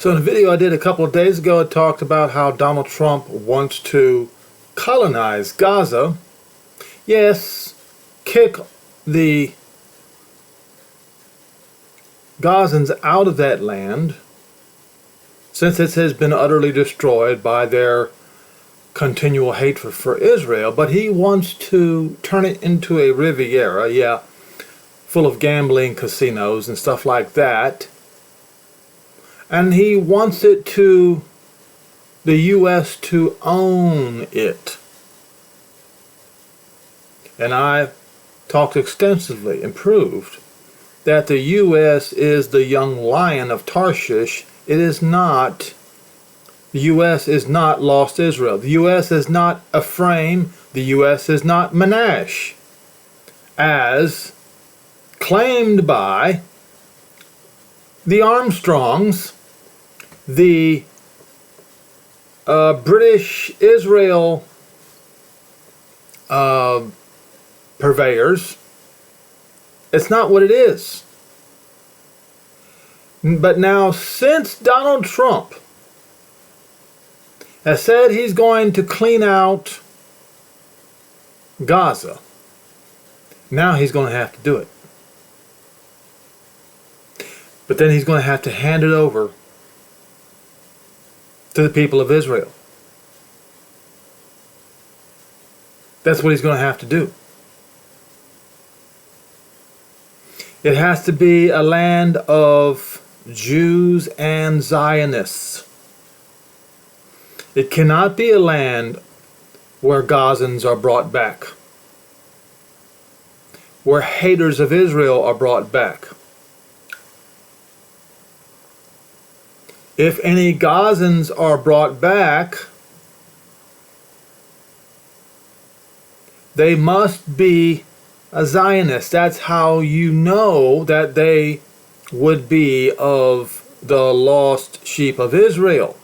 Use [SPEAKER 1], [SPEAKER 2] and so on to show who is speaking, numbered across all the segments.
[SPEAKER 1] So in a video I did a couple of days ago, I talked about how Donald Trump wants to colonize Gaza. Yes, kick the Gazans out of that land, since it has been utterly destroyed by their continual hatred for Israel. But he wants to turn it into a Riviera, full of gambling casinos and stuff like that. And he wants it to, the U.S. to own it. And I talked extensively and proved that the U.S. is the young lion of Tarshish. It is not, the U.S. is not lost Israel. The U.S. is not Ephraim. The U.S. is not Manasseh, as claimed by the Armstrongs, the British Israel purveyors. It's not what it is. But now, since Donald Trump has said he's going to clean out Gaza, now he's going to have to do it. But then he's going to have to hand it over to the people of Israel. That's what he's going to have to do. It has to be a land of Jews and Zionists. It cannot be a land where Gazans are brought back, where haters of Israel are brought back. If any Gazans are brought back, they must be a Zionist. That's how you know that they would be of the lost sheep of Israel.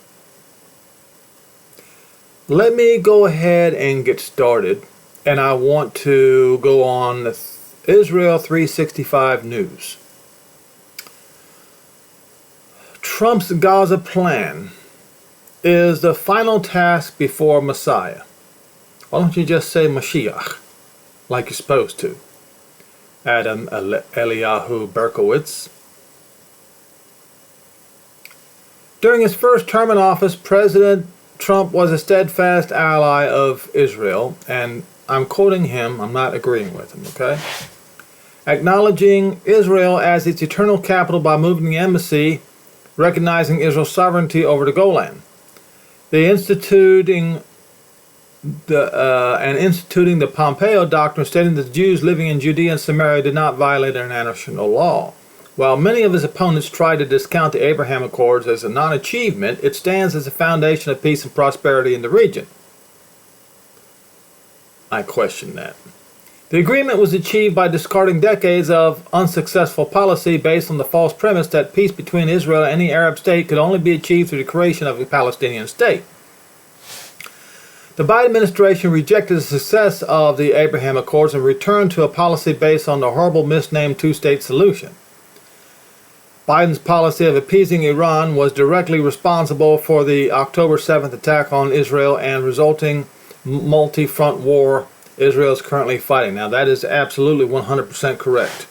[SPEAKER 1] Let me go ahead and get started, and I want to go on Israel 365 News. Trump's Gaza plan is the final task before Messiah. Why don't you just say Mashiach, like you're supposed to? Adam Eliyahu Berkowitz. During his first term in office, President Trump was a steadfast ally of Israel, and I'm quoting him, I'm not agreeing with him, okay? Acknowledging Israel as its eternal capital by moving the embassy, recognizing Israel's sovereignty over the Golan. Instituting the Pompeo Doctrine, stating that the Jews living in Judea and Samaria did not violate international law. While many of his opponents tried to discount the Abraham Accords as a non-achievement, it stands as a foundation of peace and prosperity in the region. I question that. The agreement was achieved by discarding decades of unsuccessful policy based on the false premise that peace between Israel and any Arab state could only be achieved through the creation of a Palestinian state. The Biden administration rejected the success of the Abraham Accords and returned to a policy based on the horrible misnamed two-state solution. Biden's policy of appeasing Iran was directly responsible for the October 7th attack on Israel and resulting multi-front war Israel is currently fighting. Now, that is absolutely 100% correct.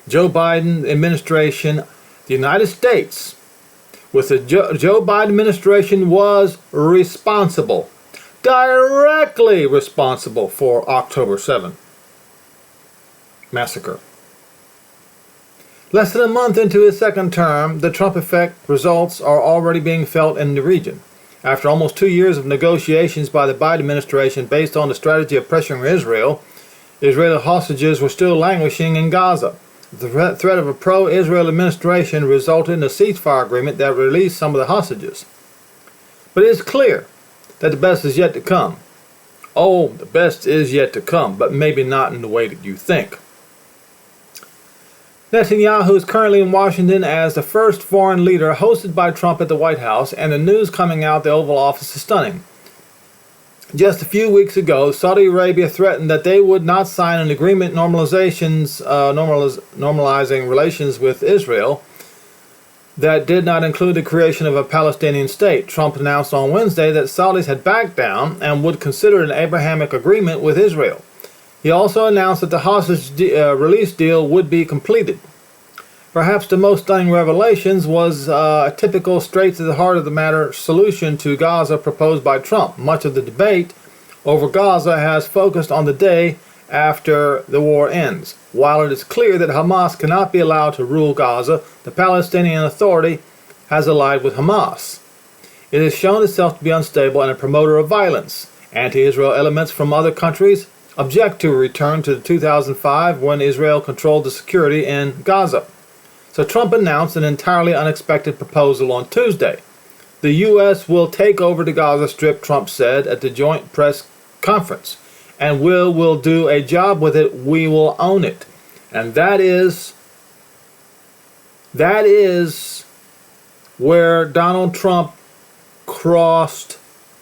[SPEAKER 1] Joe Biden administration, the United States, with the Joe Biden administration, was responsible, directly responsible for October 7th massacre. Less than a month into his second term, the Trump effect results are already being felt in the region. After almost 2 years of negotiations by the Biden administration based on the strategy of pressuring Israel, Israeli hostages were still languishing in Gaza. The threat of a pro-Israel administration resulted in a ceasefire agreement that released some of the hostages. But it is clear that the best is yet to come. Oh, the best is yet to come, but maybe not in the way that you think. Netanyahu is currently in Washington as the first foreign leader hosted by Trump at the White House, and the news coming out the Oval Office is stunning. Just a few weeks ago, Saudi Arabia threatened that they would not sign an agreement normalizing relations with Israel that did not include the creation of a Palestinian state. Trump announced on Wednesday that Saudis had backed down and would consider an Abrahamic agreement with Israel. He also announced that the hostage release deal would be completed. Perhaps the most stunning revelations was a typical straight-to-the-heart-of-the-matter solution to Gaza proposed by Trump. Much of the debate over Gaza has focused on the day after the war ends. While it is clear that Hamas cannot be allowed to rule Gaza, the Palestinian Authority has allied with Hamas. It has shown itself to be unstable and a promoter of violence. Anti-Israel elements from other countries object to a return to 2005 when Israel controlled the security in Gaza. So Trump announced an entirely unexpected proposal on Tuesday. The U.S. will take over the Gaza Strip, Trump said at the joint press conference, and we'll do a job with it. We will own it. And that is where Donald Trump crossed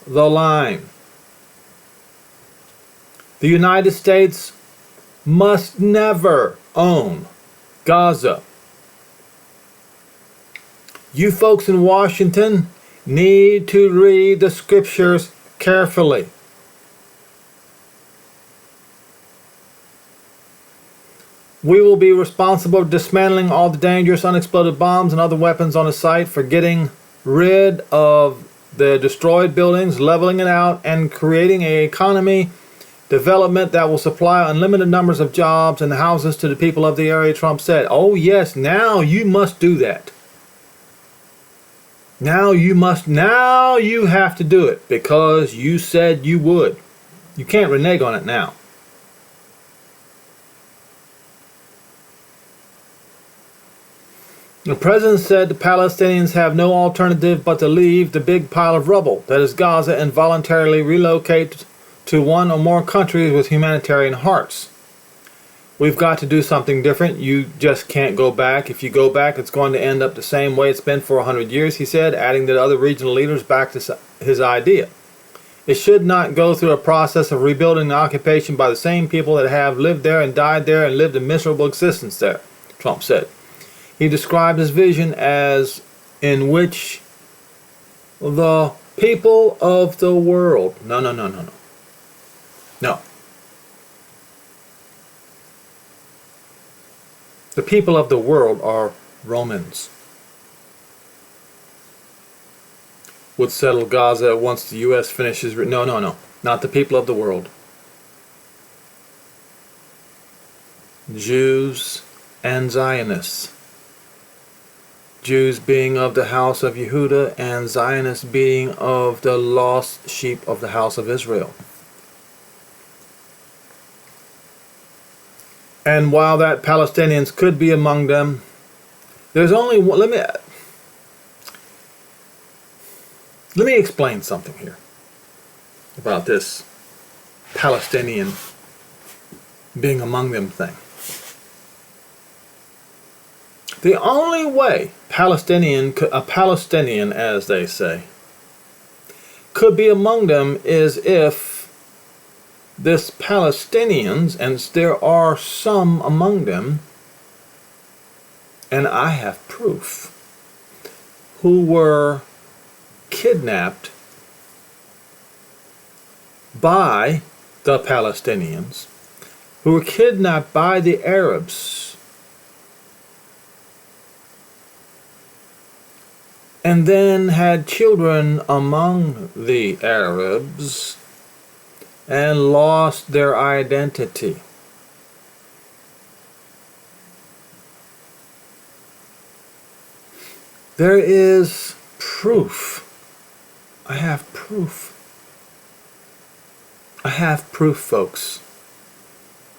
[SPEAKER 1] the line. The United States must never own Gaza. You folks in Washington need to read the scriptures carefully. We will be responsible for dismantling all the dangerous unexploded bombs and other weapons on the site, for getting rid of the destroyed buildings, leveling it out, and creating an economy development that will supply unlimited numbers of jobs and houses to the people of the area, Trump said. Oh yes, now you must do that. Now you have to do it because you said you would. You can't renege on it now. The president said the Palestinians have no alternative but to leave the big pile of rubble that is Gaza and voluntarily relocate to one or more countries with humanitarian hearts. We've got to do something different. You just can't go back. If you go back, it's going to end up the same way it's been for 100 years, he said, adding that other regional leaders backed his idea. It should not go through a process of rebuilding the occupation by the same people that have lived there and died there and lived a miserable existence there, Trump said. He described his vision as in which the people of the world... No. The people of the world are Romans. Would settle Gaza once the U.S. finishes... No. Not the people of the world. Jews and Zionists. Jews being of the house of Yehuda and Zionists being of the lost sheep of the house of Israel. And while that Palestinians could be among them, there's only one. Let me explain something here about this Palestinian being among them thing. The only way a Palestinian, as they say, could be among them is if this Palestinians, and there are some among them, and I have proof, who were kidnapped by the Palestinians, who were kidnapped by the Arabs, and then had children among the Arabs and lost their identity. There is proof. I have proof. I have proof, folks,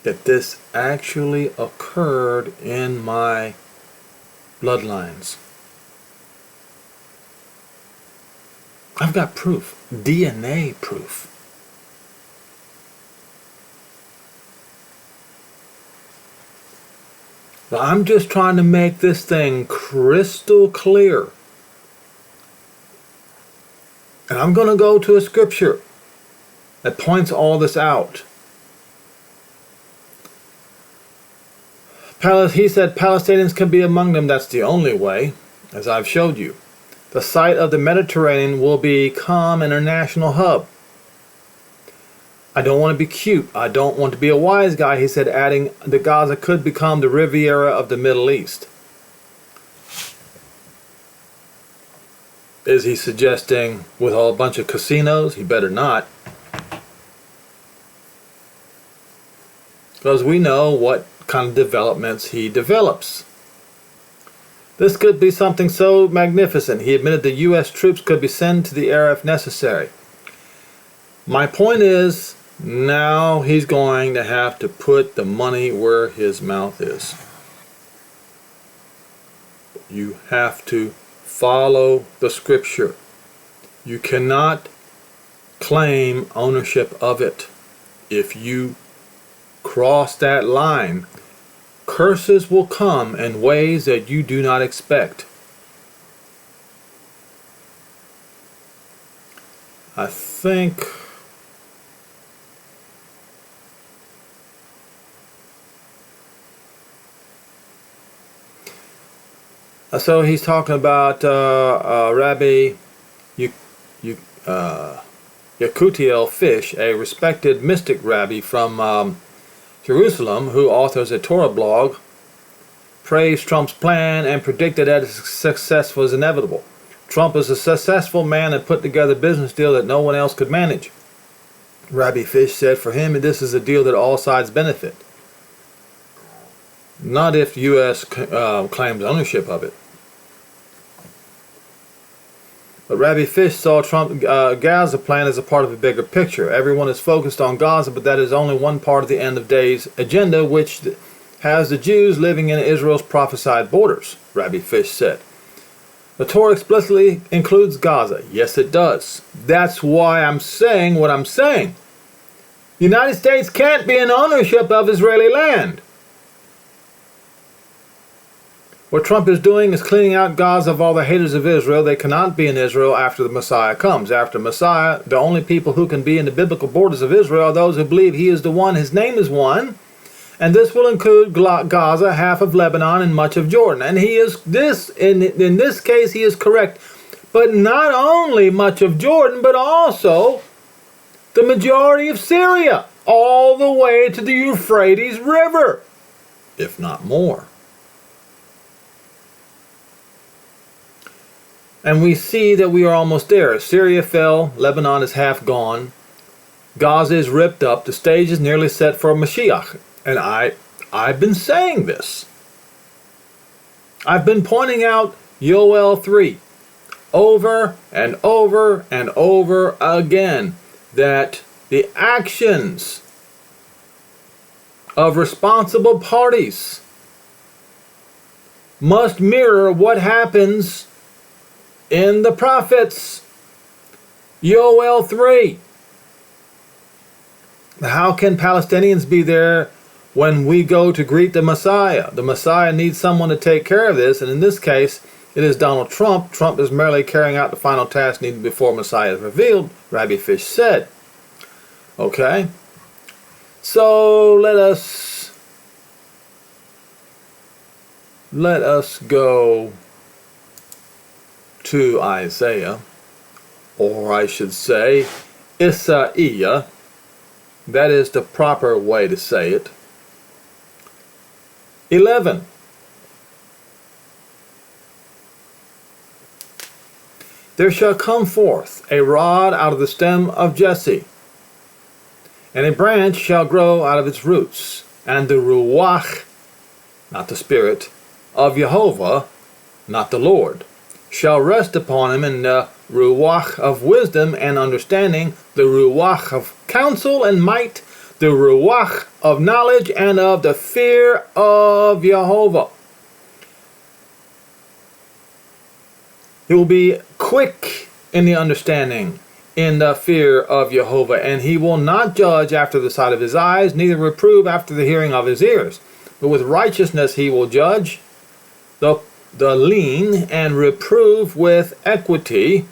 [SPEAKER 1] that this actually occurred in my bloodlines. I've got proof, DNA proof. But I'm just trying to make this thing crystal clear. And I'm going to go to a scripture that points all this out. He said Palestinians can be among them. That's the only way. as I've showed you. The site of the Mediterranean will become an international hub. I don't want to be cute. I don't want to be a wise guy, he said, adding that Gaza could become the Riviera of the Middle East. Is he suggesting with a bunch of casinos? He better not. Because we know what kind of developments he develops. This could be something so magnificent. He admitted the U.S. troops could be sent to the area if necessary. My point is, now he's going to have to put the money where his mouth is. You have to follow the scripture. You cannot claim ownership of it. If you cross that line, curses will come in ways that you do not expect. I think so he's talking about Rabbi Fish, a respected mystic rabbi from Jerusalem, who authors a Torah blog, praised Trump's plan and predicted that his success was inevitable. Trump is a successful man and put together a business deal that no one else could manage. Rabbi Fish said for him, this is a deal that all sides benefit. Not if the U.S. claims ownership of it. But Rabbi Fish saw Trump's Gaza plan as a part of a bigger picture. Everyone is focused on Gaza, but that is only one part of the end of days agenda, which has the Jews living in Israel's prophesied borders, Rabbi Fish said. The Torah explicitly includes Gaza. Yes, it does. That's why I'm saying what I'm saying. The United States can't be in ownership of Israeli land. What Trump is doing is cleaning out Gaza of all the haters of Israel. They cannot be in Israel after the Messiah comes. After Messiah, the only people who can be in the biblical borders of Israel are those who believe he is the one, his name is one. And this will include Gaza, half of Lebanon, and much of Jordan. And he is in this case, he is correct. But not only much of Jordan, but also the majority of Syria, all the way to the Euphrates River, if not more. And we see that we are almost there. Syria fell, Lebanon is half gone, Gaza is ripped up, the stage is nearly set for Mashiach. And I've been saying this. I've been pointing out Yoel 3 over and over and over again, that the actions of responsible parties must mirror what happens in the prophets. Yoel 3. How can Palestinians be there when we go to greet the Messiah? The Messiah needs someone to take care of this, and in this case, it is Donald Trump. Trump is merely carrying out the final task needed before Messiah is revealed, Rabbi Fish said. Okay? So let us go to Isaiah, or I should say Isaiah. That is the proper way to say it. 11. There shall come forth a rod out of the stem of Jesse, and a branch shall grow out of its roots, and the Ruach, not the Spirit, of Jehovah, not the Lord, shall rest upon him, in the Ruach of wisdom and understanding, the Ruach of counsel and might, the Ruach of knowledge and of the fear of Jehovah. He will be quick in the understanding, in the fear of Jehovah, and he will not judge after the sight of his eyes, neither reprove after the hearing of his ears. But with righteousness he will judge the lean, and reprove with equity,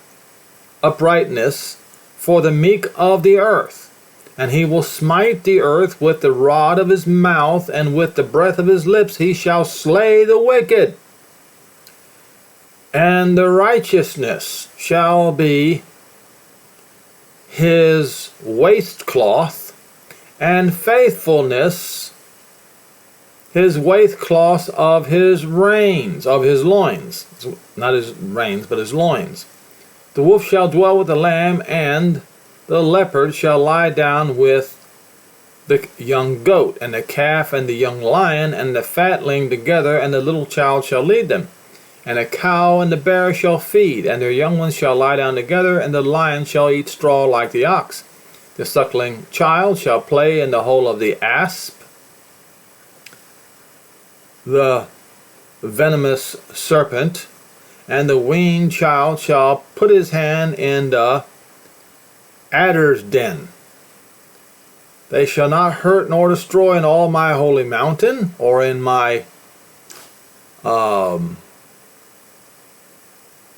[SPEAKER 1] uprightness, for the meek of the earth. And he will smite the earth with the rod of his mouth, and with the breath of his lips he shall slay the wicked. And the righteousness shall be his waistcloth, and faithfulness his waistcloth of his reins, of his loins. Not his reins, but his loins. The wolf shall dwell with the lamb, and the leopard shall lie down with the young goat, and the calf and the young lion, and the fatling together, and the little child shall lead them. And the cow and the bear shall feed, and their young ones shall lie down together, and the lion shall eat straw like the ox. The suckling child shall play in the hole of the asp. The venomous serpent and the weaned child shall put his hand in the adder's den. They shall not hurt nor destroy in all my holy mountain, or in my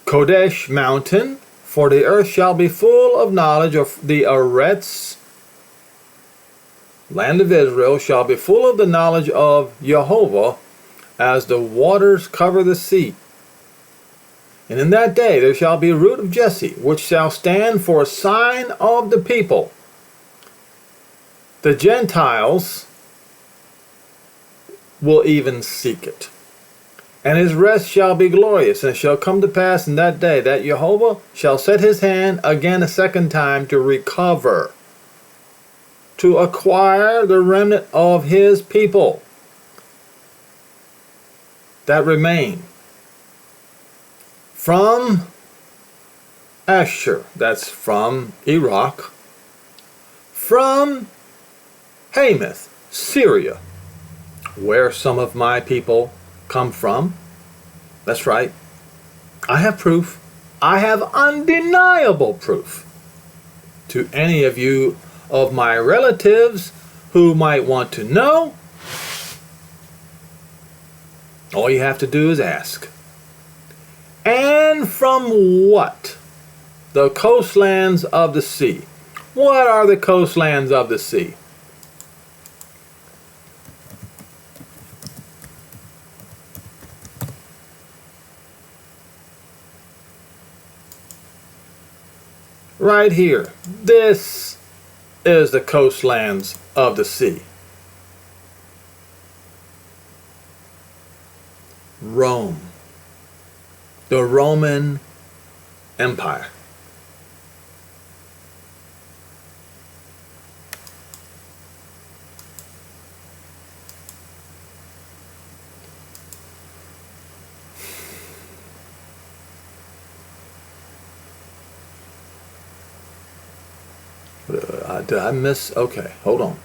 [SPEAKER 1] Kodesh mountain, for the earth shall be full of knowledge of the Eretz. Land of Israel shall be full of the knowledge of Jehovah, as the waters cover the sea. And in that day there shall be a root of Jesse, which shall stand for a sign of the people. The Gentiles will even seek it. And his rest shall be glorious, and it shall come to pass in that day that Jehovah shall set his hand again a second time to recover, to acquire the remnant of his people that remain from Asher, that's from Iraq, from Hamath, Syria, where some of my people come from. That's right. I have proof. I have undeniable proof. To any of you of my relatives who might want to know, all you have to do is ask. And from what? The coastlands of the sea. What are the coastlands of the sea? Right here. This is the coastlands of the sea. Rome. The Roman Empire. Did I miss? Okay, hold on.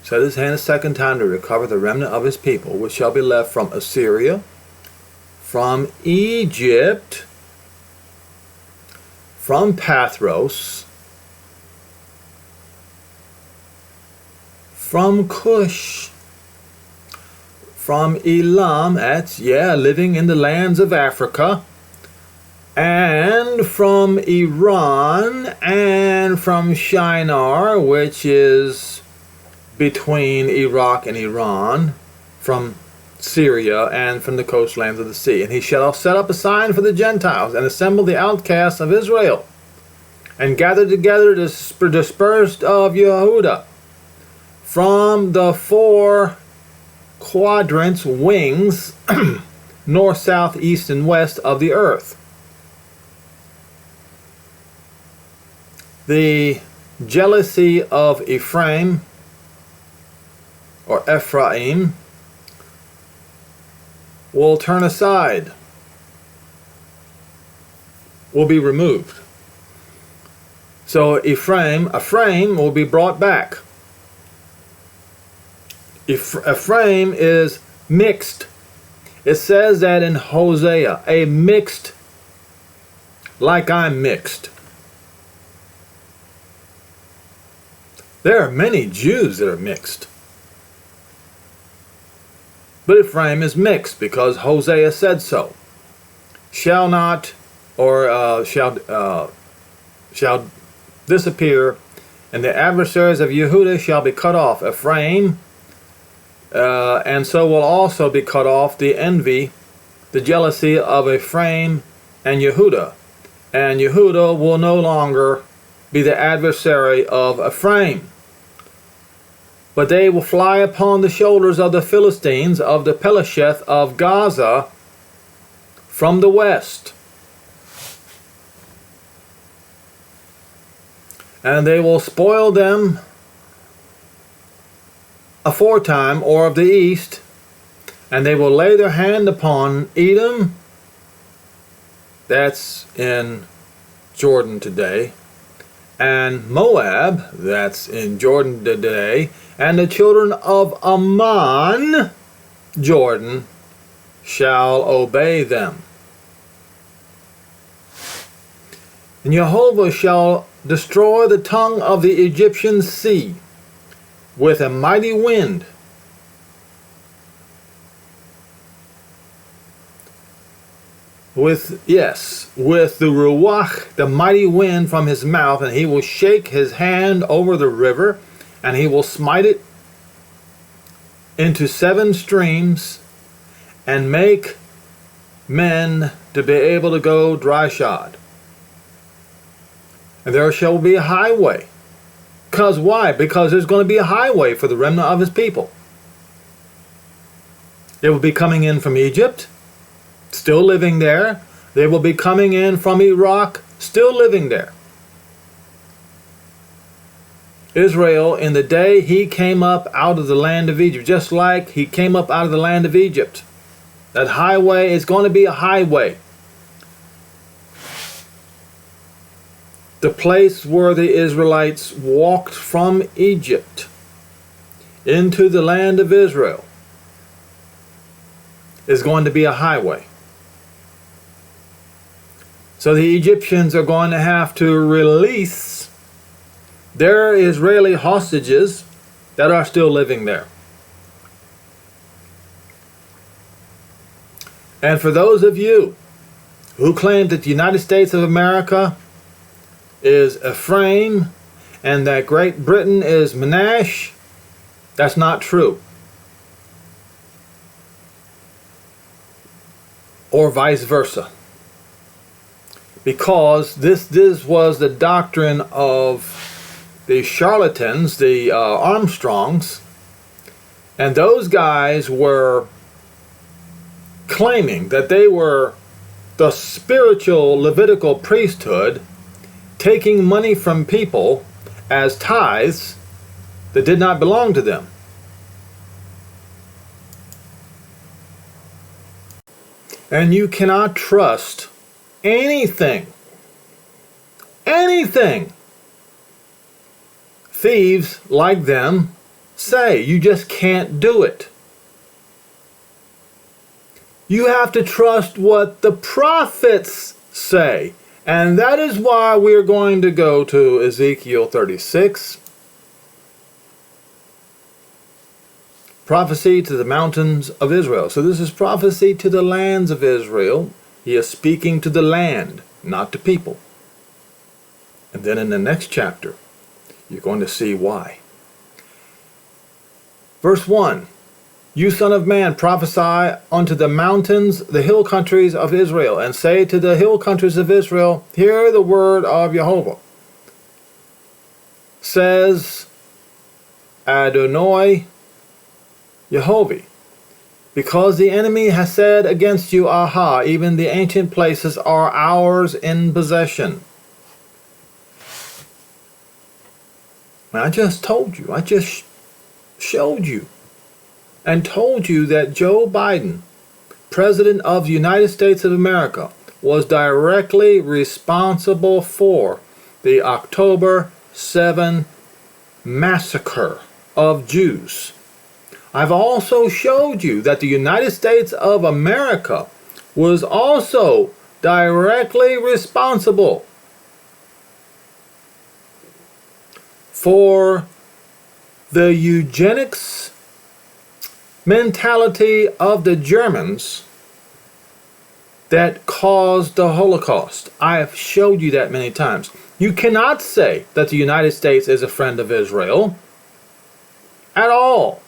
[SPEAKER 1] Set his hand a second time to recover the remnant of his people, which shall be left from Assyria, from Egypt, from Pathros, from Cush, from Elam, that's, living in the lands of Africa, and from Iran, and from Shinar, which is between Iraq and Iran, from Syria, and from the coastlands of the sea. And he shall set up a sign for the Gentiles, and assemble the outcasts of Israel, and gather together the dispersed of Yehuda, from the four quadrants, wings, north, south, east, and west of the earth. The jealousy of Ephraim, or Ephraim, will turn aside, will be removed. So Ephraim will be brought back. Ephraim is mixed. It says that in Hosea, a mixed, like I'm mixed. There are many Jews that are mixed. But Ephraim is mixed because Hosea said so. Shall not, or shall disappear, and the adversaries of Yehuda shall be cut off. Ephraim, and so will also be cut off the envy the jealousy of Ephraim and Yehudah, and Yehudah will no longer be the adversary of Ephraim. But they will fly upon the shoulders of the Philistines of the Pelesheth of Gaza from the west. And they will spoil them aforetime, or of the east, and they will lay their hand upon Edom, that's in Jordan today, and Moab, that's in Jordan today, and the children of Ammon, Jordan, shall obey them. And Jehovah shall destroy the tongue of the Egyptian sea with a mighty wind. With the Ruach, the mighty wind from his mouth, and he will shake his hand over the river, and he will smite it into 7 streams, and make men to be able to go dry shod. And there shall be a highway. Because why? Because there's going to be a highway for the remnant of his people. They will be coming in from Egypt, still living there. They will be coming in from Iraq, still living there. Israel, in the day he came up out of the land of Egypt, just like he came up out of the land of Egypt. That highway is going to be a highway. The place where the Israelites walked from Egypt into the land of Israel is going to be a highway. So the Egyptians are going to have to release their Israeli hostages that are still living there. And for those of you who claim that the United States of America is Ephraim and that Great Britain is Manasseh, that's not true. Or vice versa. Because this was the doctrine of the charlatans, the Armstrongs, and those guys were claiming that they were the spiritual Levitical priesthood, taking money from people as tithes that did not belong to them. And you cannot trust anything thieves like them say. You just can't do it. You have to trust what the prophets say. And that is why we're going to go to Ezekiel 36. Prophecy to the mountains of Israel. So this is prophecy to the lands of Israel. He is speaking to the land, not to people. And then in the next chapter, you're going to see why. Verse 1. You son of man, prophesy unto the mountains, the hill countries of Israel, and say to the hill countries of Israel, hear the word of Jehovah. Says Adonai Yehovah, because the enemy has said against you, aha, even the ancient places are ours in possession. I just told you, I just showed you and told you that Joe Biden, President of the United States of America, was directly responsible for the October 7 massacre of Jews. I've also showed you that the United States of America was also directly responsible for the eugenics mentality of the Germans that caused the Holocaust. I have showed you that many times. You cannot say that the United States is a friend of Israel at all.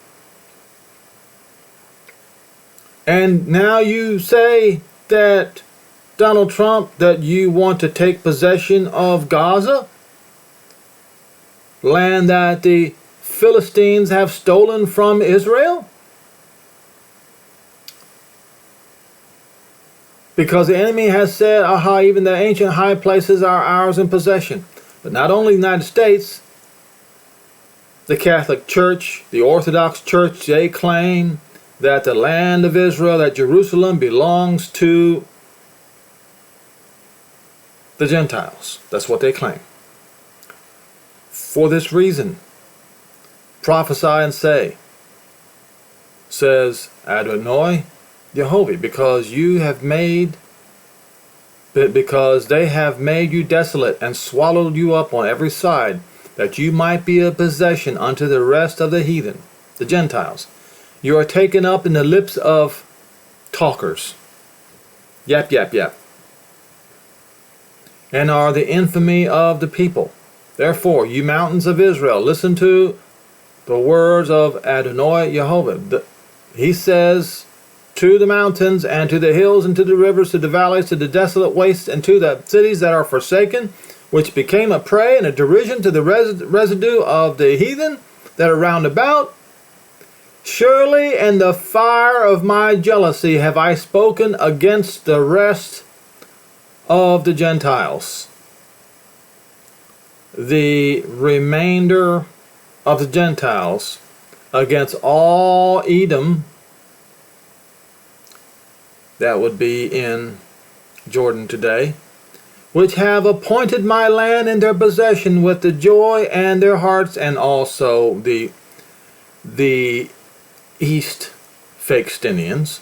[SPEAKER 1] And now you say that, Donald Trump, that you want to take possession of Gaza, land that the Philistines have stolen from Israel? Because the enemy has said, aha, even the ancient high places are ours in possession. But not only the United States, the Catholic Church, the Orthodox Church, they claim that the land of Israel, that Jerusalem, belongs to the Gentiles. That's what they claim. For this reason, prophesy and say, says Adonai Yehovah, because they have made you desolate and swallowed you up on every side, that you might be a possession unto the rest of the heathen, the Gentiles. You are taken up in the lips of talkers. Yap, yap, yap. And are the infamy of the people. Therefore, you mountains of Israel, listen to the words of Adonai Yehovah. He says to the mountains and to the hills and to the rivers, to the valleys, to the desolate wastes, and to the cities that are forsaken, which became a prey and a derision to the residue of the heathen that are round about. Surely in the fire of my jealousy have I spoken against the rest of the Gentiles. The remainder of the Gentiles, against all Edom, that would be in Jordan today, which have appointed my land in their possession with the joy and their hearts, and also the East Philistinians,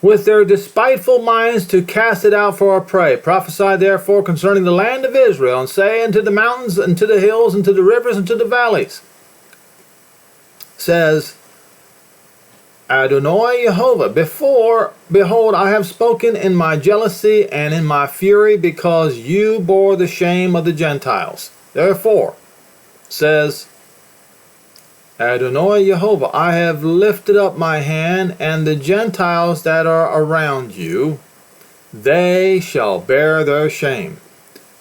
[SPEAKER 1] with their despiteful minds to cast it out for a prey. Prophesy therefore concerning the land of Israel, and say unto the mountains, and to the hills, and to the rivers, and to the valleys, says Adonai Yehovah, behold, I have spoken in my jealousy and in my fury, because you bore the shame of the Gentiles. Therefore, says Adonai Yehovah, I have lifted up my hand, and the Gentiles that are around you, they shall bear their shame.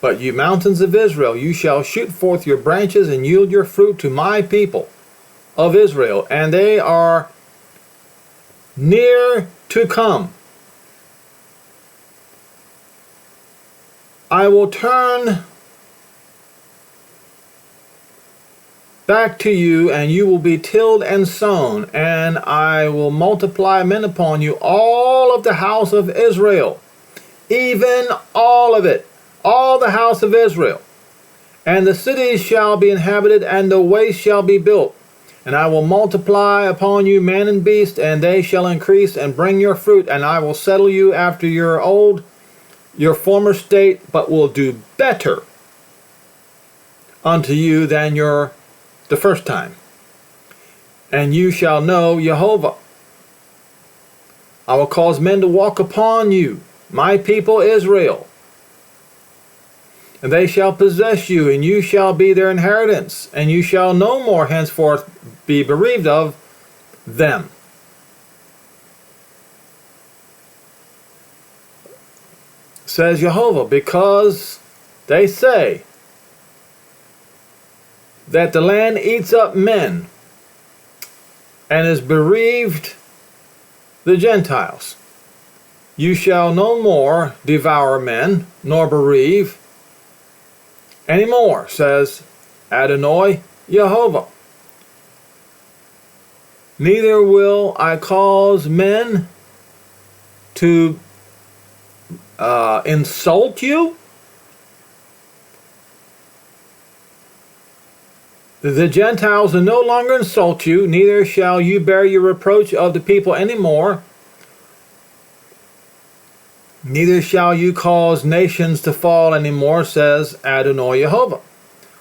[SPEAKER 1] But you mountains of Israel, you shall shoot forth your branches and yield your fruit to my people of Israel, and they are near to come. I will turn back to you, and you will be tilled and sown, and I will multiply men upon you, all of the house of Israel, even all of it, all the house of Israel. And the cities shall be inhabited, and the waste shall be built. And I will multiply upon you man and beast, and they shall increase and bring your fruit, and I will settle you after your former state, but will do better unto you than the first time. And you shall know Yehovah. I will cause men to walk upon you, my people Israel, and they shall possess you, and you shall be their inheritance, and you shall no more henceforth be bereaved of them. Says Yehovah, because they say that the land eats up men and is bereaved the Gentiles. You shall no more devour men, nor bereave any more, says Adonai Yehovah. Neither will I cause men to insult you. The Gentiles will no longer insult you, neither shall you bear your reproach of the people any more. Neither shall you cause nations to fall any more, says Adonai Yehovah.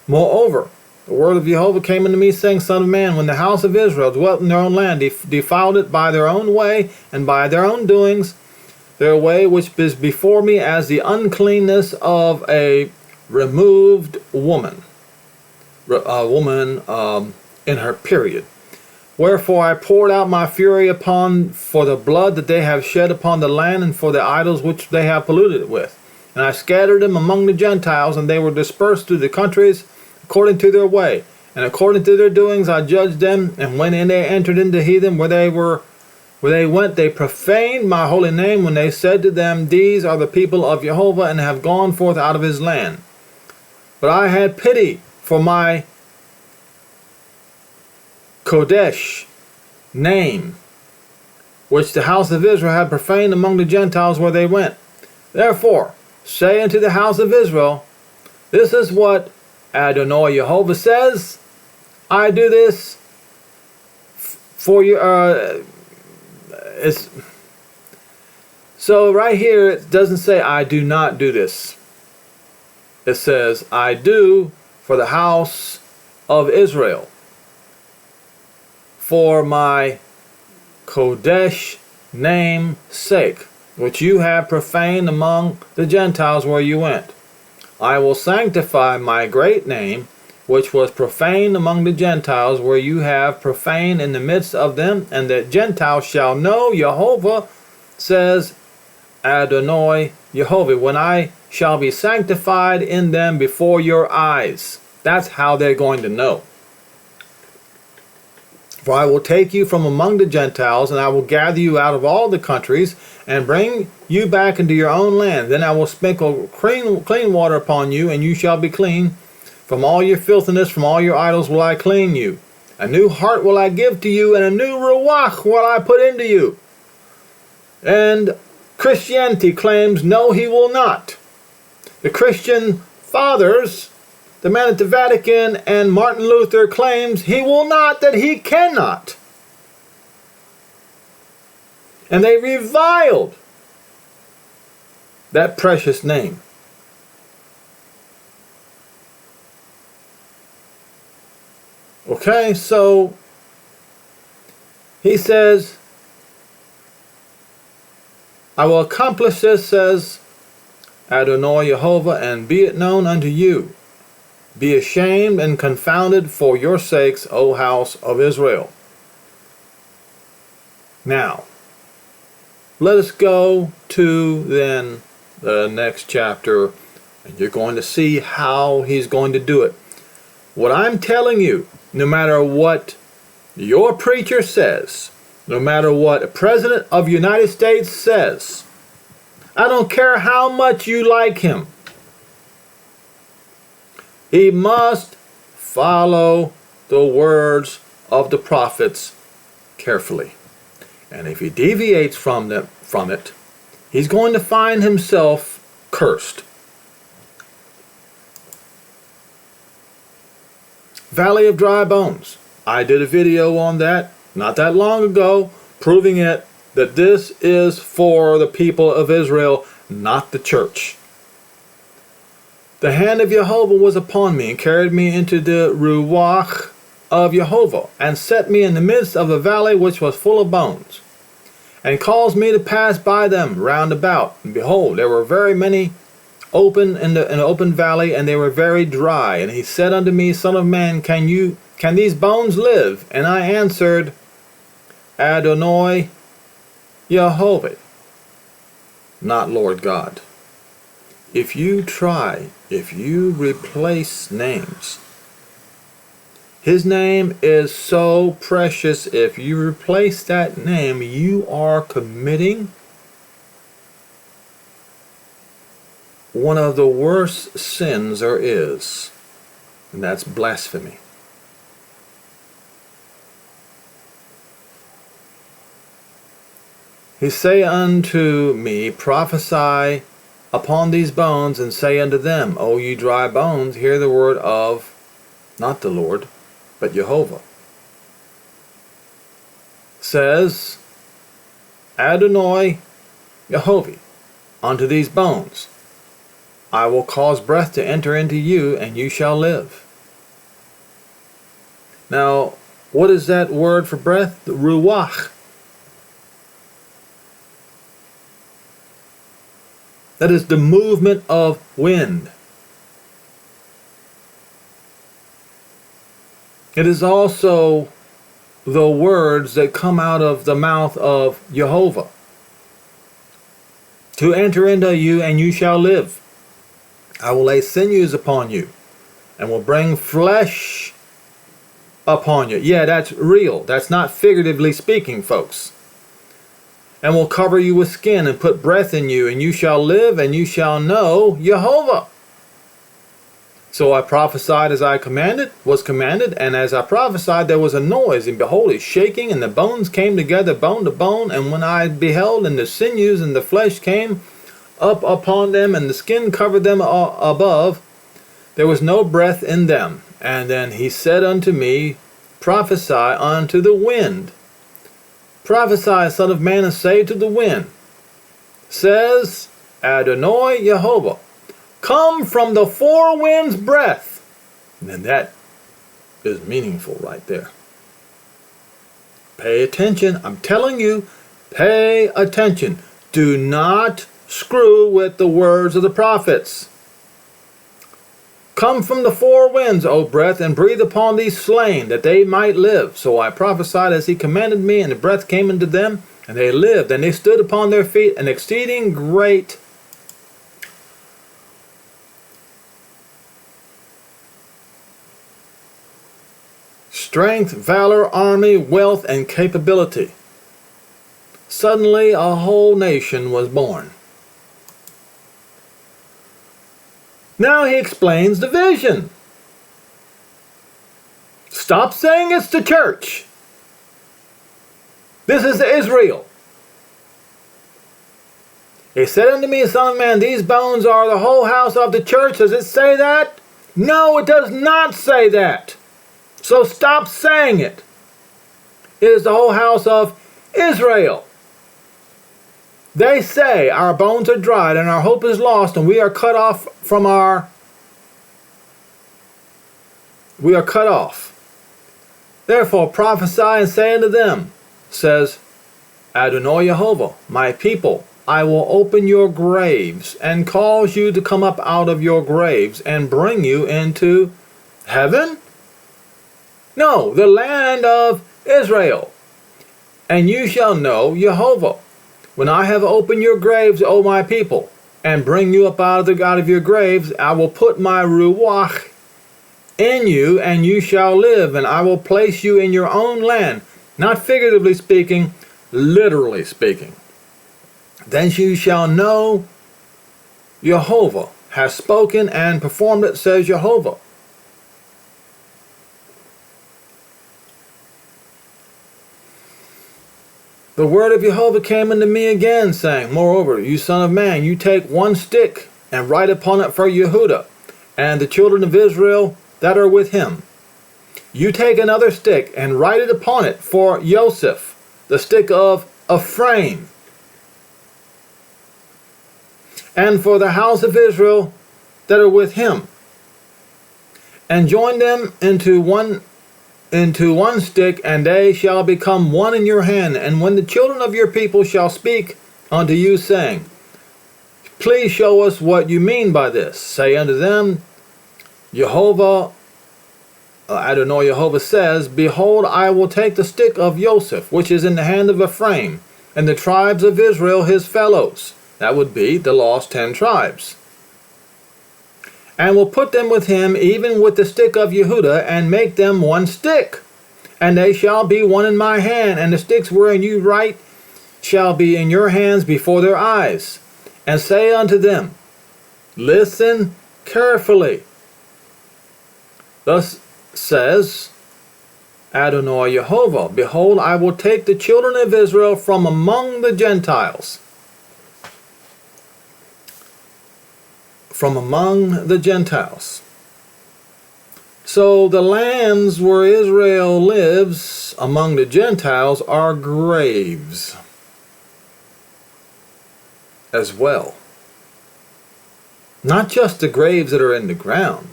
[SPEAKER 1] Moreover, the word of Yehovah came unto me, saying, Son of man, when the house of Israel dwelt in their own land, defiled it by their own way and by their own doings, their way which is before me as the uncleanness of a removed woman, a woman in her period, Wherefore I poured out my fury upon for the blood that they have shed upon the land, and for the idols which they have polluted it with. And I scattered them among the Gentiles, and they were dispersed through the countries according to their way. And according to their doings I judged them, and when they entered into heathen where they went, they profaned my holy name when they said to them, These are the people of Jehovah, and have gone forth out of his land. But I had pity for my Kodesh name, which the house of Israel had profaned among the Gentiles where they went. Therefore say unto the house of Israel, This is what Adonai Jehovah says, I do this for you. So right here it doesn't say I do not do this. It says I do for the house of Israel, for my Kodesh name sake, which you have profaned among the Gentiles where you went. I will sanctify my great name, which was profaned among the Gentiles where you have profaned in the midst of them, and the Gentiles shall know Jehovah, says Adonai Jehovah, when I shall be sanctified in them before your eyes. That's how they're going to know. For I will take you from among the Gentiles, and I will gather you out of all the countries, and bring you back into your own land. Then I will sprinkle clean water upon you, and you shall be clean. From all your filthiness, from all your idols will I clean you. A new heart will I give to you, and a new ruach will I put into you. And Christianity claims, no, he will not. The Christian fathers, the man at the Vatican and Martin Luther, claims he will not, that he cannot. And they reviled that precious name. Okay, so he says, I will accomplish this, says Adonai Jehovah, and be it known unto you. Be ashamed and confounded for your sakes, O house of Israel. Now, let us go to then the next chapter, and you're going to see how he's going to do it. What I'm telling you, no matter what your preacher says, no matter what a president of the United States says, I don't care how much you like him, he must follow the words of the prophets carefully. And if he deviates from it, he's going to find himself cursed. Valley of Dry Bones. I did a video on that not that long ago, proving it that this is for the people of Israel, not the church. The hand of Jehovah was upon me, and carried me into the ruach of Jehovah, and set me in the midst of a valley which was full of bones, and caused me to pass by them round about. And behold, there were very many open in an open valley, and they were very dry. And he said unto me, Son of man, can these bones live? And I answered, Adonai Jehovah, not Lord God. If you replace names, his name is so precious. If you replace that name, you are committing one of the worst sins there is, and that's blasphemy. He say unto me, Prophesy upon these bones, and say unto them, O ye dry bones, hear the word of, not the Lord, but Jehovah. Says Adonai Jehovah unto these bones, I will cause breath to enter into you, and you shall live. Now, what is that word for breath? The ruach. That is the movement of wind. It is also the words that come out of the mouth of Jehovah. To enter into you, and you shall live. I will lay sinews upon you, and will bring flesh upon you. Yeah, that's real. That's not figuratively speaking, folks. And will cover you with skin, and put breath in you, and you shall live, and you shall know Jehovah. So I prophesied as I was commanded, and as I prophesied there was a noise, and behold, a shaking, and the bones came together, bone to bone, and when I beheld, and the sinews and the flesh came up upon them, and the skin covered them above, there was no breath in them. And then he said unto me, prophesy unto the wind. Prophesy, son of man, and say to the wind, says Adonai Jehovah, come from the four winds' breath. And that is meaningful right there. Pay attention. I'm telling you, pay attention. Do not screw with the words of the prophets. Come from the four winds, O breath, and breathe upon these slain, that they might live. So I prophesied as he commanded me, and the breath came into them, and they lived, and they stood upon their feet, an exceeding great strength, valor, army, wealth, and capability. Suddenly a whole nation was born. Now he explains the vision. Stop saying it's the church. This is Israel. He said unto me, son of man, these bones are the whole house of the church. Does it say that? No, it does not say that. So stop saying it. It is the whole house of Israel. They say our bones are dried and our hope is lost, and we are cut off. Therefore prophesy and say unto them, says Adonai Jehovah, my people, I will open your graves and cause you to come up out of your graves and bring you into heaven? No, the land of Israel. And you shall know Jehovah, when I have opened your graves, O my people, and bring you up out of your graves, I will put my ruach in you, and you shall live, and I will place you in your own land. Not figuratively speaking, literally speaking. Then you shall know Jehovah has spoken and performed it, says Jehovah. The word of Jehovah came unto me again, saying, moreover, you son of man, you take one stick, and write upon it for Yehudah, and the children of Israel that are with him. You take another stick, and write it upon it for Joseph, the stick of Ephraim, and for the house of Israel that are with him, and join them into one stick, and they shall become one in your hand. And when the children of your people shall speak unto you, saying, please show us what you mean by this, say unto them, Jehovah, Adonai Jehovah says, behold, I will take the stick of Joseph, which is in the hand of Ephraim, and the tribes of Israel his fellows. That would be the lost 10 tribes. And will put them with him, even with the stick of Yehudah, and make them one stick. And they shall be one in my hand, and the sticks wherein you write shall be in your hands before their eyes. And say unto them, listen carefully. Thus says Adonai Jehovah, behold, I will take the children of Israel from among the Gentiles. From among the Gentiles. So the lands where Israel lives among the Gentiles are graves as well. Not just the graves that are in the ground.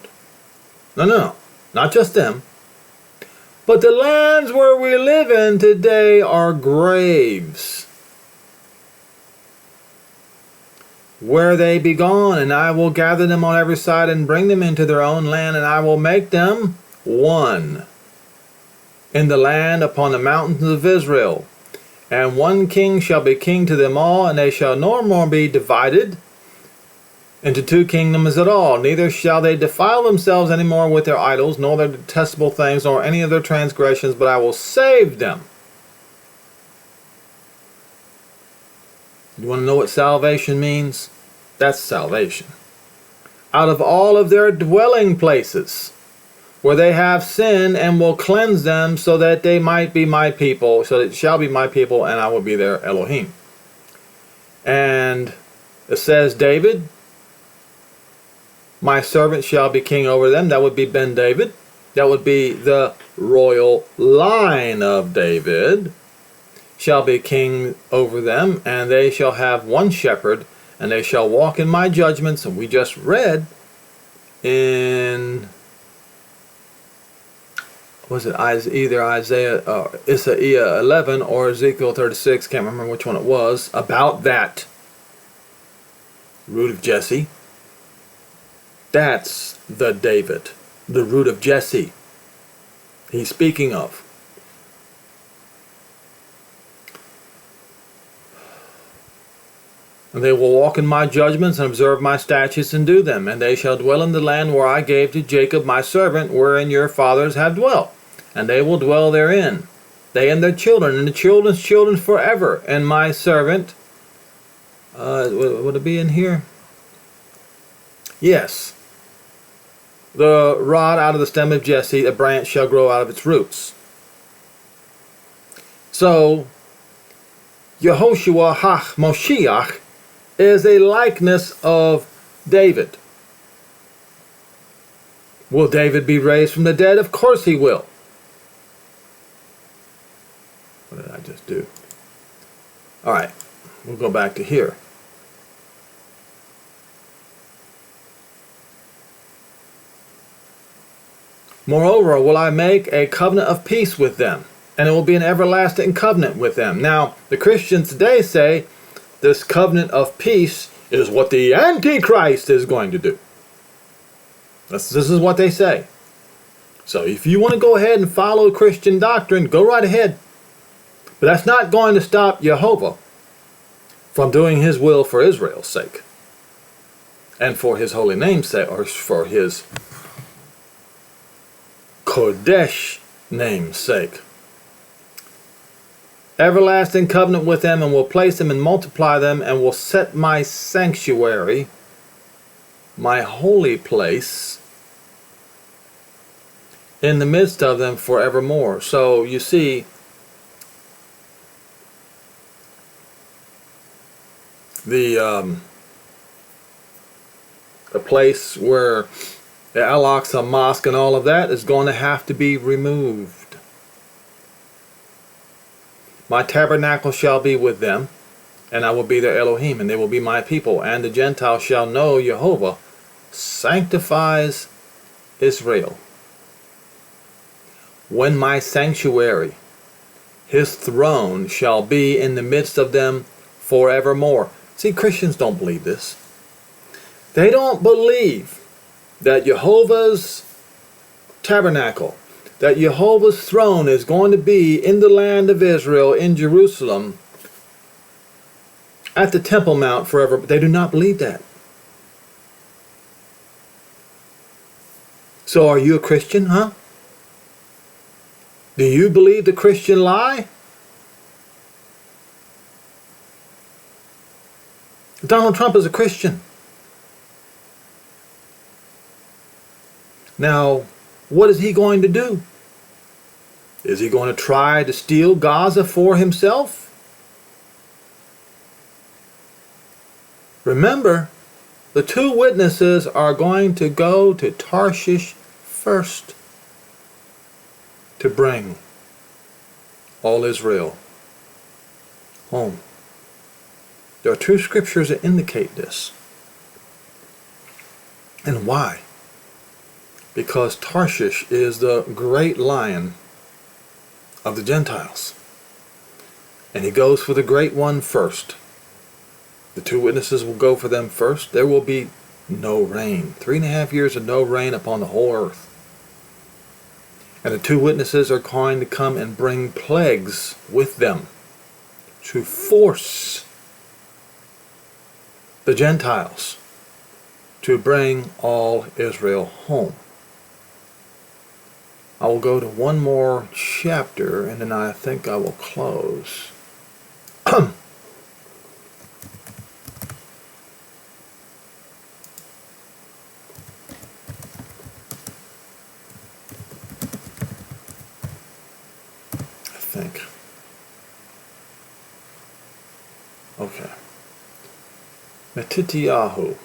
[SPEAKER 1] No, not just them. But the lands where we live in today are graves. Where they be gone, and I will gather them on every side and bring them into their own land, and I will make them one. in the land upon the mountains of Israel. And one king shall be king to them all, and they shall no more be divided into two kingdoms at all. Neither shall they defile themselves any more with their idols, nor their detestable things, nor any of their transgressions, but I will save them. You want to know what salvation means? That's salvation. Out of all of their dwelling places, where they have sinned, and will cleanse them, so that they might be my people, so that it shall be my people, and I will be their Elohim. And it says, David, my servant shall be king over them. That would be Ben David. That would be the royal line of David. Shall be king over them, and they shall have one shepherd, and they shall walk in my judgments. And we just read in, was it either Isaiah 11 or Ezekiel 36, can't remember which one it was, about that root of Jesse. That's the David, the root of Jesse he's speaking of. And they will walk in my judgments and observe my statutes and do them. And they shall dwell in the land where I gave to Jacob my servant, wherein your fathers have dwelt. And they will dwell therein, they and their children, and the children's children forever. And my servant, would it be in here? Yes. The rod out of the stem of Jesse, a branch shall grow out of its roots. So, Yehoshua HaMoshiach is a likeness of David. Will David be raised from the dead? Of course he will. What did I just do? Alright, we'll go back to here. Moreover, will I make a covenant of peace with them, and it will be an everlasting covenant with them. Now, the Christians today say this covenant of peace is what the Antichrist is going to do. This is what they say. So if you want to go ahead and follow Christian doctrine, go right ahead. But that's not going to stop Jehovah from doing his will for Israel's sake, and for his holy name's sake, or for his Kodesh name's sake. Everlasting covenant with them, and will place them and multiply them, and will set my sanctuary, my holy place, in the midst of them forevermore. So you see, the place where the Al-Aqsa Mosque and all of that is going to have to be removed. My tabernacle shall be with them, and I will be their Elohim, and they will be my people. And the Gentiles shall know Jehovah sanctifies Israel. When my sanctuary, his throne, shall be in the midst of them forevermore. See, Christians don't believe this. They don't believe that Jehovah's tabernacle, that Jehovah's throne is going to be in the land of Israel, in Jerusalem, at the Temple Mount forever. They do not believe that. So are you a Christian, huh? Do you believe the Christian lie? Donald Trump is a Christian. Now, what is he going to do? Is he going to try to steal Gaza for himself? Remember, the two witnesses are going to go to Tarshish first to bring all Israel home. There are two scriptures that indicate this. And why? Because Tarshish is the great lion of the Gentiles. And he goes for the great one first. The two witnesses will go for them first. There will be no rain. 3.5 years of no rain upon the whole earth. And the two witnesses are going to come and bring plagues with them to force the Gentiles to bring all Israel home. I will go to one more chapter and then I think I will close. Okay. Mattitiyahu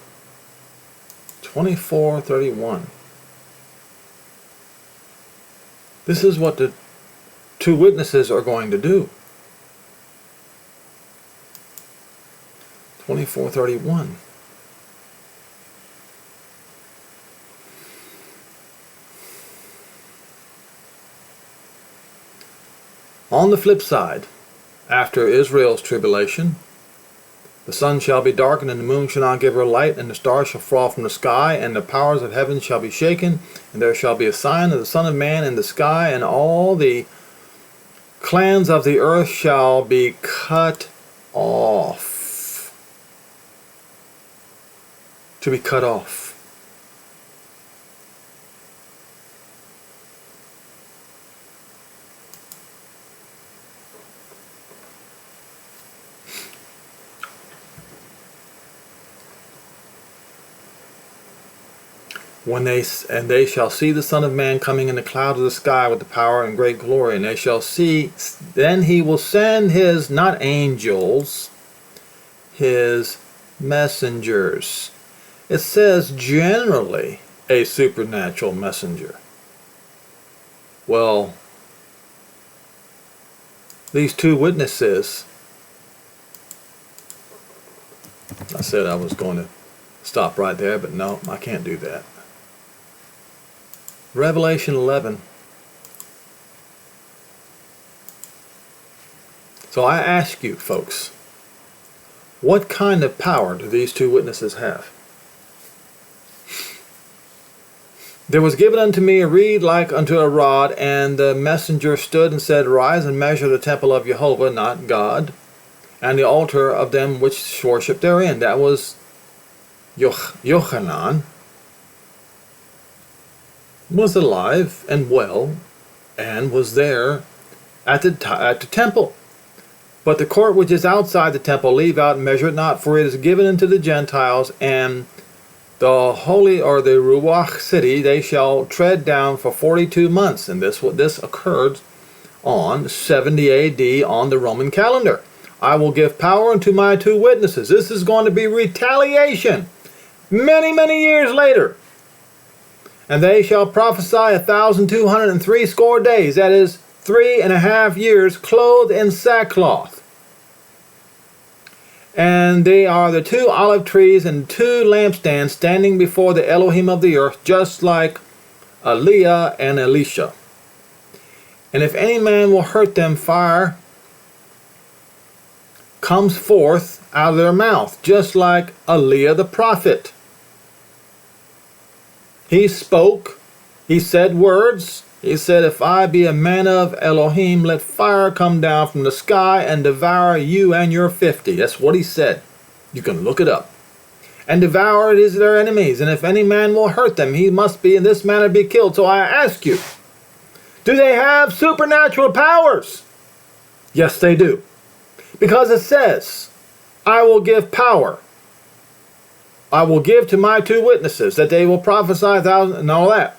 [SPEAKER 1] 24:31. This is what the two witnesses are going to do. 24:31. On the flip side, after Israel's tribulation, the sun shall be darkened, and the moon shall not give her light, and the stars shall fall from the sky, and the powers of heaven shall be shaken, and there shall be a sign of the Son of Man in the sky, and all the clans of the earth shall be cut off. To be cut off. They shall see the Son of Man coming in the clouds of the sky with the power and great glory, and they shall see, then he will send his, not angels, his messengers. It says generally a supernatural messenger. Well, these two witnesses, I said I was going to stop right there, but no, I can't do that. Revelation 11. So I ask you, folks, what kind of power do these two witnesses have? There was given unto me a reed like unto a rod, and the messenger stood and said, Rise and measure the temple of Jehovah, not God, and the altar of them which worship therein. That was Yochanan. Was alive and well, and was there at the temple. But the court which is outside the temple leave out and measure it not, for it is given unto the Gentiles, and the holy, or the Ruach city, they shall tread down for 42 months. And this occurred on 70 AD on the Roman calendar. I will give power unto my two witnesses. This is going to be retaliation many, many years later. And they shall prophesy 1,260 days, that is 3.5 years, clothed in sackcloth. And they are the two olive trees and two lampstands standing before the Elohim of the earth, just like Eliah and Elisha. And if any man will hurt them, fire comes forth out of their mouth, just like Eliah the prophet. He spoke, he said words. He said, If I be a man of Elohim, let fire come down from the sky and devour you and your 50. That's what he said. You can look it up. And devour their enemies. And if any man will hurt them, he must be in this manner be killed. So I ask you, do they have supernatural powers? Yes, they do. Because it says, I will give power. I will give to my two witnesses that they will prophesy 1,000 and all that.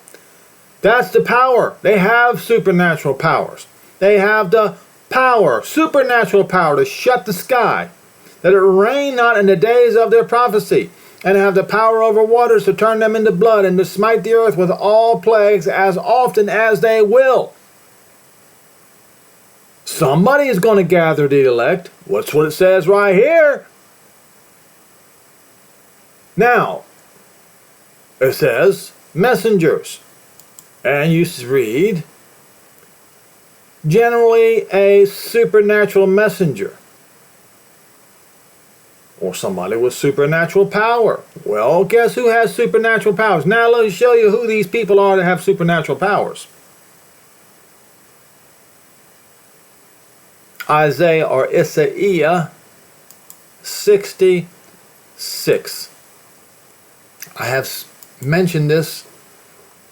[SPEAKER 1] That's the power. They have supernatural powers. They have the power, supernatural power to shut the sky, that it rain not in the days of their prophecy, and have the power over waters to turn them into blood, and to smite the earth with all plagues as often as they will. Somebody is going to gather the elect. What's what it says right here? Now, it says messengers. And you read, generally a supernatural messenger. Or somebody with supernatural power. Well, guess who has supernatural powers? Now let me show you who these people are that have supernatural powers. Isaiah or Isaiah 66. I have mentioned this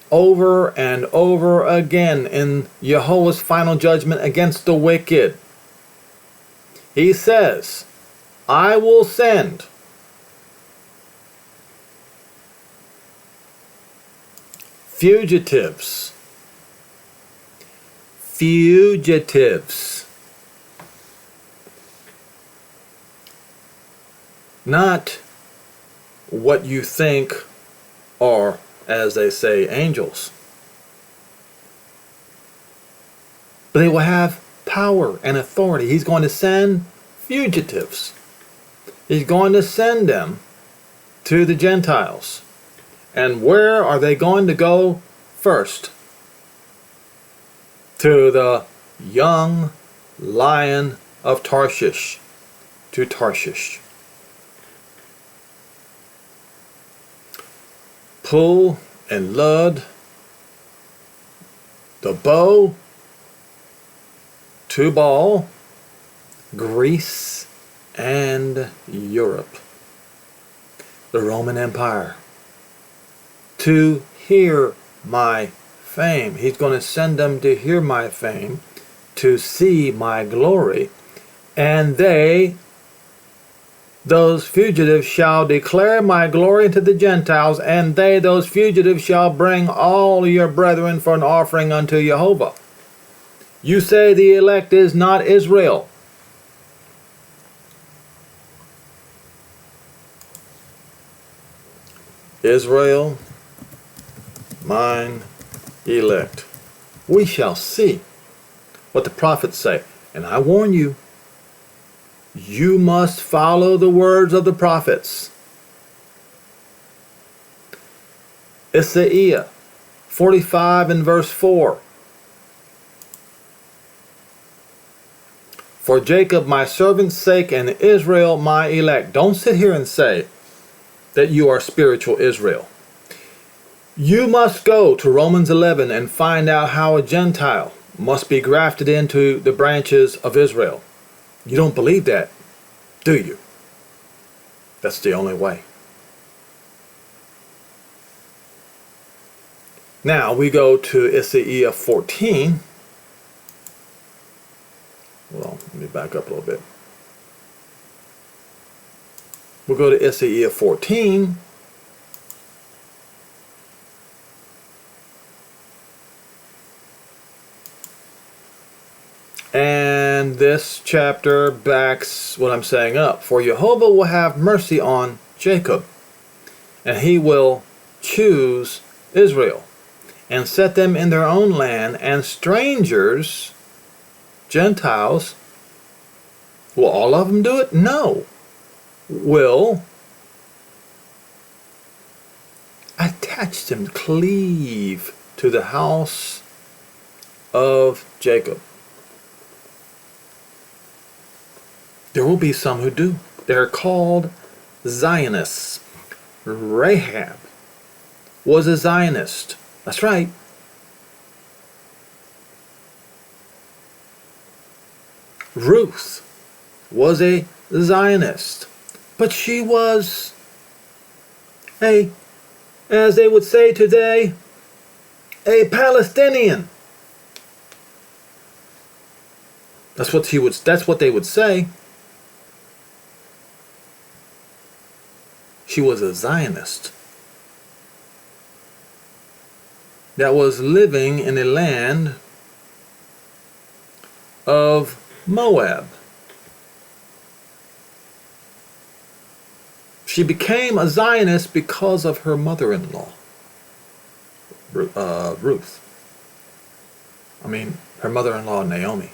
[SPEAKER 1] over and over again in Jehovah's final judgment against the wicked. He says, I will send fugitives, not what you think are, as they say, angels. But they will have power and authority. He's going to send fugitives. He's going to send them to the Gentiles. And where are they going to go first? To the young lion of Tarshish. To Tarshish. Pul and Lud, the bow, Tubal, Greece, and Europe. The Roman Empire. To hear my fame. He's going to send them to hear my fame, to see my glory, and those fugitives shall declare my glory to the Gentiles, and those fugitives shall bring all your brethren for an offering unto Jehovah. You say the elect is not Israel. Israel, mine elect. We shall see what the prophets say. And I warn you, you must follow the words of the prophets. Isaiah 45 and verse 4. For Jacob my servant's sake and Israel my elect. Don't sit here and say that you are spiritual Israel. You must go to Romans 11 and find out how a Gentile must be grafted into the branches of Israel. You don't believe that, do you? That's the only way. Now we go to Isaiah 14. Well, let me back up a little bit. We'll go to Isaiah 14. And this chapter backs what I'm saying up. For Jehovah will have mercy on Jacob, and he will choose Israel, and set them in their own land, and strangers, Gentiles, will all of them do it? No. Will attach them, cleave to the house of Jacob. There will be some who do. They're called Zionists. Rahab was a Zionist. That's right. Ruth was a Zionist. But she was as they would say today, a Palestinian. That's what they would say. She was a Zionist that was living in a land of Moab. She became a Zionist because of her mother-in-law, Ruth. I mean, her mother-in-law, Naomi.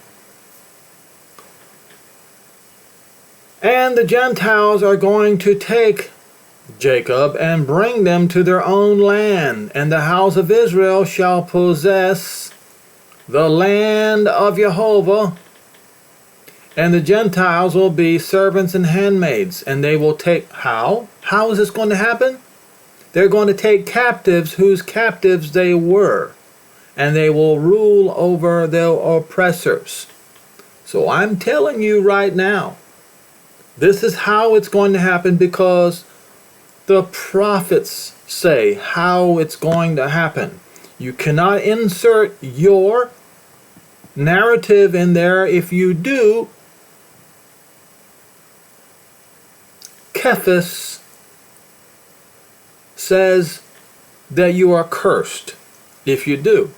[SPEAKER 1] And the Gentiles are going to take Jacob and bring them to their own land, and the house of Israel shall possess the land of Jehovah, and the Gentiles will be servants and handmaids, and they will take, how? How is this going to happen? They're going to take captives whose captives they were, and they will rule over their oppressors. So I'm telling you right now, this is how it's going to happen, because the prophets say how it's going to happen. You cannot insert your narrative in there. If you do, Cephas says that you are cursed if you do.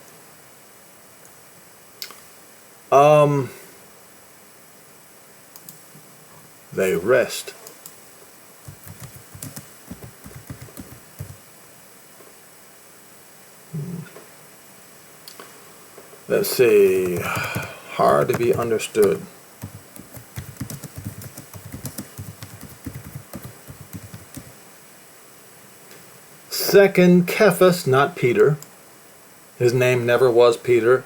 [SPEAKER 1] They rest. Let's see. Hard to be understood. Second, Cephas, not Peter. His name never was Peter,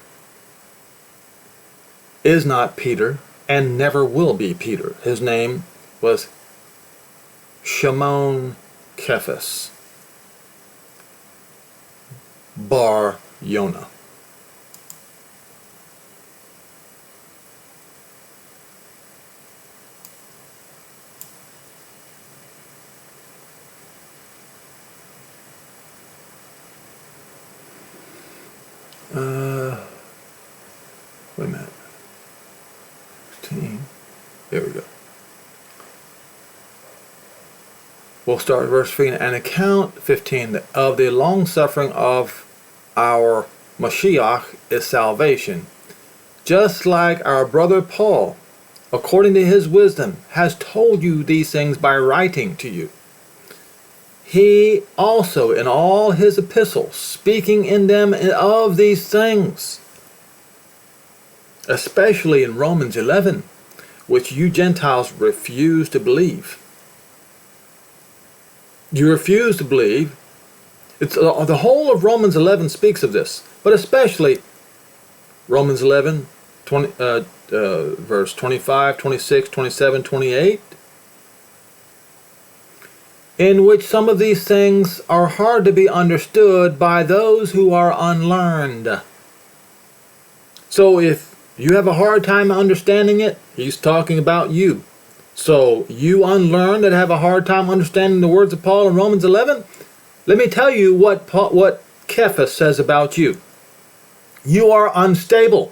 [SPEAKER 1] is not Peter, and never will be Peter. His name was Shimon Cephas Bar Yonah. Wait a minute. 15. There we go. We'll start verse 15. An account 15 of the long suffering of our Mashiach is salvation. Just like our brother Paul, according to his wisdom, has told you these things by writing to you. He also, in all his epistles, speaking in them of these things, especially in Romans 11, which you Gentiles refuse to believe. You refuse to believe. It's the whole of Romans 11 speaks of this, but especially Romans 11, verse 25, 26, 27, 28, in which some of these things are hard to be understood by those who are unlearned. So if you have a hard time understanding it, he's talking about you. So you unlearned that have a hard time understanding the words of Paul in Romans 11, let me tell you what Cephas says about you. You are unstable,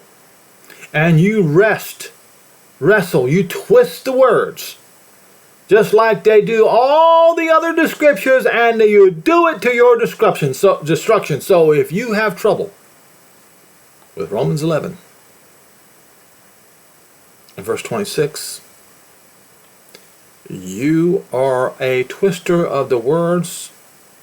[SPEAKER 1] and you wrestle, you twist the words, just like they do all the other scriptures, and you do it to your destruction. So if you have trouble with Romans 11, in verse 26, you are a twister of the words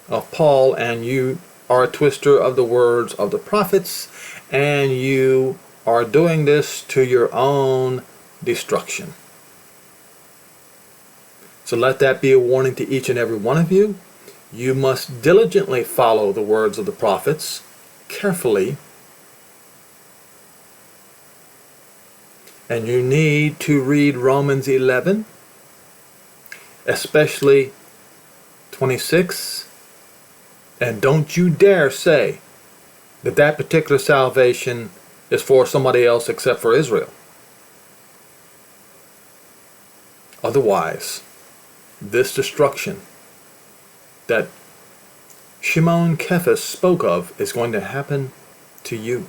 [SPEAKER 1] of Paul, and you are a twister of the words of the prophets, and you are doing this to your own destruction. So let that be a warning to each and every one of you. You must diligently follow the words of the prophets carefully, and you need to read Romans 11, especially 26, and don't you dare say that that particular salvation is for somebody else except for Israel. Otherwise, this destruction that Shimon Cephas spoke of is going to happen to you.